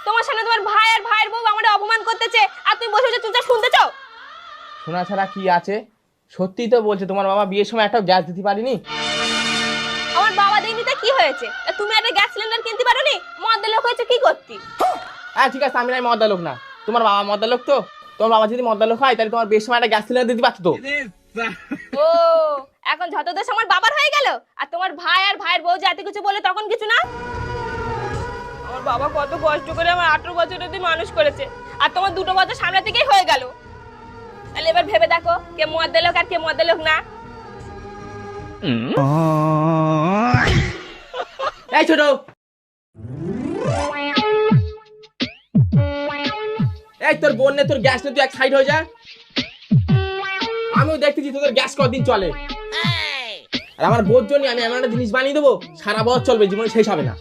তোমার সামনে তোমার ভাই আর ভাইয়ের বউ আমাদের অপমান করতেছে আর তুমি বসে বসে চুপচাপ শুনতেছো? শোনা ছাড়া কি আছে? সত্যি তো বলছে, তোমার বাবা বিয়ের সময় একটা গ্যাস দিতে পারিনি। আমার বাবা দেয়নি তা কি হয়েছে? তা তুমি একটা গ্যাস সিলিন্ডার কিনতে পারোনি? মদ্দা লোক হয়েছে কি করতি? হ্যাঁ ঠিক আছে, আমি নাই মদ্দা লোক না, তোমার বাবা মদ্দা লোক তো। তোমার বাবা যদি মদ্দা লোক হয় তাহলে তোমার বিয়ের সময় একটা গ্যাস সিলিন্ডার দিতে পারতো তো। ও, এখন যত দোষ আমার বাবার হয়ে গেল, আর তোমার ভাই আর ভাইয়ের বউ যে এত কিছু বলে তখন কিছু না? আমার বাবা কত কষ্ট করে আমার 18 বছর অবধি মানুষ করেছে, আর তোমার 2 বছর সামনে থেকেই হয়ে গেল। তাহলে এবার ভেবে দেখো কে মদ্দা লোক আর কে মদ্দা লোক না। এই ছোট, এই তোর বোন নে তোর গ্যাস নে, তুই এক সাইড হয়ে যা। আমিও দেখতেছি তোদের গ্যাস কতদিন চলে। আর আমার বোর জন্য আমি এমন একটা জিনিস বানিয়ে দেবো সারা বছর চলবে, জীবনে শেষ হবে না।